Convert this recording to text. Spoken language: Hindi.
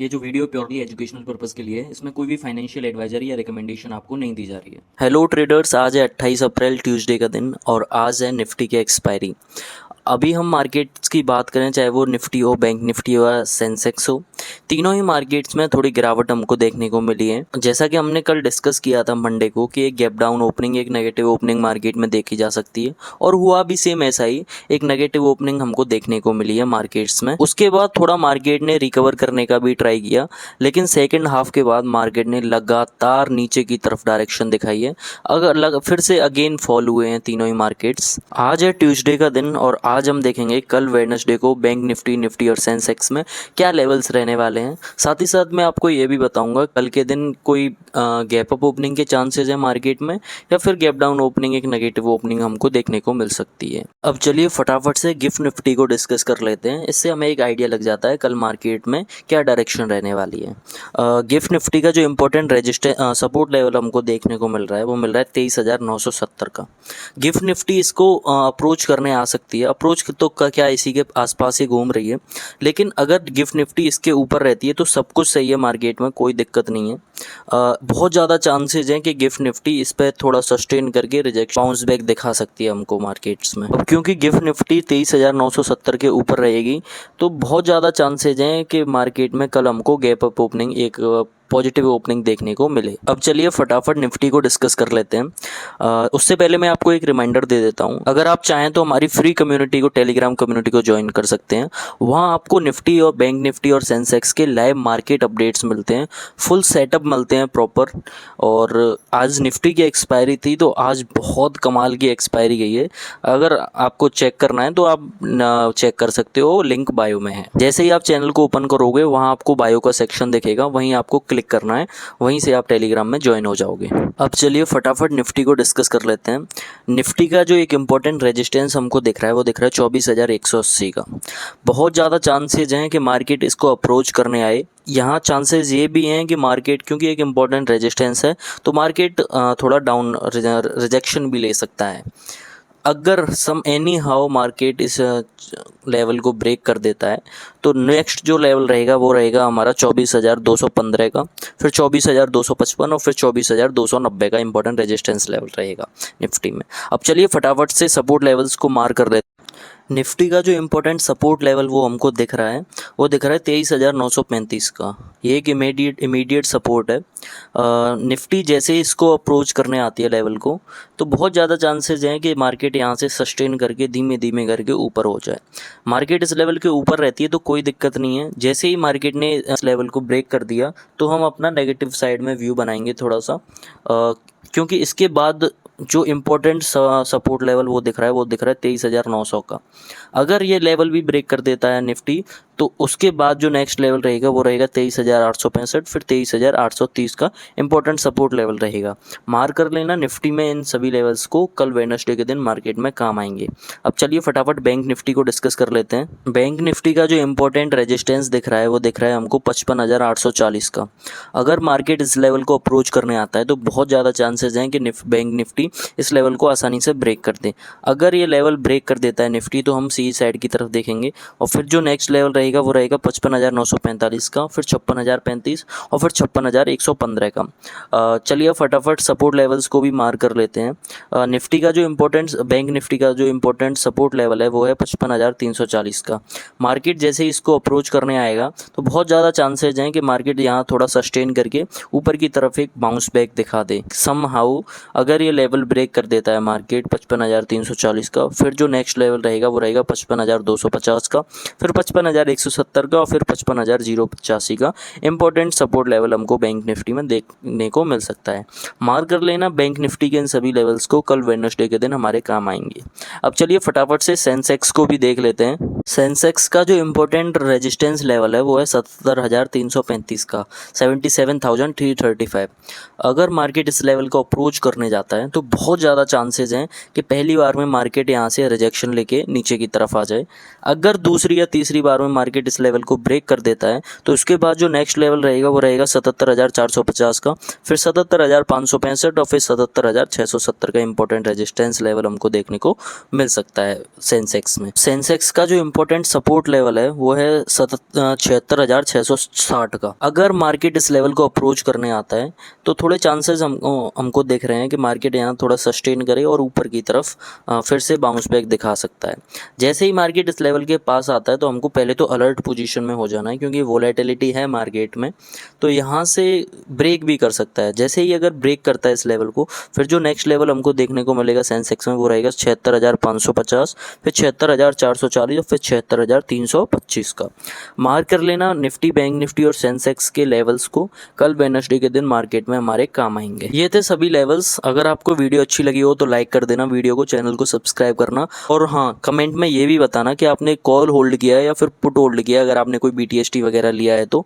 ये जो वीडियो प्योरली एजुकेशनल पर्पस के लिए है, इसमें कोई भी फाइनेंशियल एडवाइजरी या रिकमेंडेशन आपको नहीं दी जा रही है। हेलो ट्रेडर्स, आज है 28 अप्रैल ट्यूसडे का दिन और आज है निफ्टी की एक्सपायरी। अभी हम मार्केट्स की बात करें, चाहे वो निफ्टी हो, बैंक निफ्टी हो या सेंसेक्स हो, तीनों ही मार्केट्स में थोड़ी गिरावट हमको देखने को मिली है। जैसा कि हमने कल डिस्कस किया था मंडे को कि एक गैप डाउन ओपनिंग, एक नेगेटिव ओपनिंग मार्केट में देखी जा सकती है और हुआ भी सेम ऐसा ही, एक नेगेटिव ओपनिंग हमको देखने को मिली है मार्केट्स में। उसके बाद थोड़ा मार्केट ने रिकवर करने का भी ट्राई किया, लेकिन सेकेंड हाफ के बाद मार्केट ने लगातार नीचे की तरफ डायरेक्शन दिखाई है। फिर से अगेन फॉल हुए हैं तीनों ही मार्केट्स। आज है ट्यूसडे का दिन और आज हम देखेंगे कल वेडनेसडे को बैंक निफ्टी और सेंसेक्स में क्या लेवल्स रहने वाले हैं। साथ ही साथ मैं आपको ये भी बताऊंगा कल के दिन कोई गैप अप ओपनिंग के चांसेस है मार्केट में या फिर गैप डाउन ओपनिंग, एक नेगेटिव ओपनिंग हमको देखने को मिल सकती है। अब चलिए फटाफट से गिफ्ट निफ्टी को डिस्कस कर लेते हैं, इससे हमें एक आइडिया लग जाता है कल मार्केट में क्या डायरेक्शन रहने वाली है। गिफ्ट निफ्टी का जो इंपॉर्टेंट सपोर्ट लेवल हमको देखने को मिल रहा है वो मिल रहा है 23,970 का। गिफ्ट निफ्टी इसको अप्रोच करने आ सकती है, अप्रोच तो का क्या इसी के आसपास ही घूम रही है, लेकिन अगर गिफ्ट निफ्टी इसके ऊपर रहती है तो सब कुछ सही है, मार्केट में कोई दिक्कत नहीं है। बहुत ज़्यादा चांसेज हैं कि गिफ्ट निफ्टी इस पर थोड़ा सस्टेन करके रिजेक्शन बाउंस बैक दिखा सकती है हमको मार्केट्स में। अब क्योंकि गिफ्ट निफ्टी 23,970 के ऊपर रहेगी तो बहुत ज़्यादा चांसेज हैं कि मार्केट में कल हमको गैप अप ओपनिंग, एक पॉजिटिव ओपनिंग देखने को मिले। अब चलिए फटाफट निफ्टी को डिस्कस कर लेते हैं। उससे पहले मैं आपको एक रिमाइंडर दे देता हूं, अगर आप चाहें तो हमारी फ्री कम्युनिटी को, टेलीग्राम कम्युनिटी को ज्वाइन कर सकते हैं। वहां आपको निफ्टी और बैंक निफ्टी और सेंसेक्स के लाइव मार्केट अपडेट्स मिलते हैं, फुल सेटअप मिलते हैं प्रॉपर। और आज निफ्टी की एक्सपायरी थी तो आज बहुत कमाल की एक्सपायरी गई है। अगर आपको चेक करना है तो आप चेक कर सकते हो, लिंक बायो में है। जैसे ही आप चैनल को ओपन करोगे वहाँ आपको बायो का सेक्शन दिखेगा, वहीं आपको क्लिक करना है, वहीं से आप टेलीग्राम में ज्वाइन हो जाओगे। अब चलिए फटाफट निफ्टी को डिस्कस कर लेते हैं। निफ्टी का जो एक इम्पोर्टेंट रेजिस्टेंस हमको दिख रहा है वो दिख रहा है 24,180 का। बहुत ज़्यादा चांसेज हैं कि मार्केट इसको अप्रोच करने आए। यहाँ चांसेस ये भी हैं कि मार्केट, क्योंकि एक इम्पॉर्टेंट रेजिस्टेंस है तो मार्केट थोड़ा डाउन रिजेक्शन भी ले सकता है। अगर सम एनी हाउ मार्केट इस लेवल को ब्रेक कर देता है तो नेक्स्ट जो लेवल रहेगा वो रहेगा हमारा 24,215 का, फिर 24,255 और फिर 24,290 का इंपॉर्टेंट रेजिस्टेंस लेवल रहेगा निफ्टी में। अब चलिए फटाफट से सपोर्ट लेवल्स को मार्क कर लेते हैं। निफ्टी का जो इम्पोर्टेंट सपोर्ट लेवल वो हमको दिख रहा है, वो दिख रहा है 23,935 का। ये एक इमीडिएट सपोर्ट है। निफ्टी जैसे इसको अप्रोच करने आती है लेवल को तो बहुत ज़्यादा चांसेस हैं कि मार्केट यहाँ से सस्टेन करके धीमे धीमे करके ऊपर हो जाए। मार्केट इस लेवल के ऊपर रहती है तो कोई दिक्कत नहीं है। जैसे ही मार्केट ने इस लेवल को ब्रेक कर दिया तो हम अपना नेगेटिव साइड में व्यू बनाएंगे थोड़ा सा, क्योंकि इसके बाद जो इम्पोर्टेंट सपोर्ट लेवल वो दिख रहा है, वो दिख रहा है 23,900 का। अगर ये लेवल भी ब्रेक कर देता है निफ्टी तो उसके बाद जो नेक्स्ट लेवल रहेगा वो रहेगा 23,865, फिर 23,830 का इंपॉर्टेंट सपोर्ट लेवल रहेगा। मार्क कर लेना, निफ्टी में इन सभी लेवल्स को कल वेडनेसडे के दिन मार्केट में काम आएंगे। अब चलिए फटाफट बैंक निफ्टी को डिस्कस कर लेते हैं। बैंक निफ्टी का जो इंपॉर्टेंट रेजिस्टेंस दिख रहा है वो दिख रहा है हमको 55,840 का। अगर मार्केट इस लेवल को अप्रोच करने आता है तो बहुत ज़्यादा चांसेस हैं कि बैंक निफ्टी इस लेवल को आसानी से ब्रेक कर दे। अगर ये लेवल ब्रेक कर देता है निफ्टी तो हम सी साइड की तरफ देखेंगे और फिर जो नेक्स्ट लेवल रहेगा वो रहेगा 55,945 का, फिर 56,035 और फिर 56,115 का। चलिए फटाफट सपोर्ट लेवल्स को भी मार्क कर लेते हैं। निफ्टी का जो इम्पोर्टेंट, बैंक निफ्टी का जो इम्पोर्टेंट सपोर्ट लेवल है वो है 55,340 का। मार्केट जैसे इसको अप्रोच करने आएगा तो बहुत ज़्यादा चांसेज हैं कि मार्केट यहाँ थोड़ा सस्टेन करके ऊपर की तरफ एक बाउंस बैक दिखा दे सम हाउ। अगर ये लेवल ब्रेक कर देता है मार्केट 55,340 का, फिर जो नेक्स्ट लेवल रहेगा वो रहेगा 55,250 का, फिर 55,170 का और फिर 55,085 का। इंपॉर्टेंट सपोर्ट लेवल हमको बैंक निफ्टी में देखने को मिल सकता है। मार्क कर लेना, बैंक निफ्टी के इन सभी लेवल्स को कल वेडनेसडे के दिन हमारे काम आएंगे। अब चलिए फटाफट से सेंसेक्स को भी देख लेते हैं। सेंसेक्स का जो इम्पोर्टेंट रेजिस्टेंस लेवल है वो है 70,335 का, 77,335। अगर मार्केट इस लेवल को अप्रोच करने जाता है तो बहुत ज़्यादा चांसेस हैं कि पहली बार में मार्केट यहाँ से रिजेक्शन लेके नीचे की तरफ आ जाए। अगर दूसरी या तीसरी बार में मार्केट मार्केट इस लेवल को ब्रेक कर देता है तो उसके बाद जो नेक्स्ट लेवल रहेगा वो रहेगा 77,450 का, फिर 77,565 और फिर 77,670 का इंपॉर्टेंट रेजिस्टेंस लेवल हमको देखने को मिल सकता है सेंसेक्स में। सेंसेक्स का जो इंपॉर्टेंट सपोर्ट लेवल है वो है 76,660 का। अगर मार्केट इस लेवल को अप्रोच करने आता है तो थोड़े चांसेस हमको देख रहे हैं कि मार्केट यहाँ थोड़ा सस्टेन करे और ऊपर की तरफ फिर से बाउंस बैक दिखा सकता है। जैसे ही मार्केट इस लेवल के पास आता है तो हमको पहले तो अलर्ट पोजीशन में हो जाना है, क्योंकि वोलेटिलिटी है मार्केट में, तो यहाँ से ब्रेक भी कर सकता है। जैसे ही अगर ब्रेक करता है इस लेवल को, फिर जो नेक्स्ट लेवल हमको देखने को मिलेगा सेंसेक्स में वो रहेगा 76,550, फिर 76,440 और फिर 76,325 का। मार्क कर लेना निफ्टी, बैंक निफ्टी और सेंसेक्स के लेवल्स को, कल वेडनेसडे के दिन मार्केट में हमारे काम आएंगे। ये थे सभी लेवल्स। अगर आपको वीडियो अच्छी लगी हो तो लाइक कर देना वीडियो को, चैनल को सब्सक्राइब करना, और हाँ, कमेंट में ये भी बताना कि आपने कॉल होल्ड किया है या फिर पुट होल्ड किया है, अगर आपने कोई BTST वगैरह लिया है तो।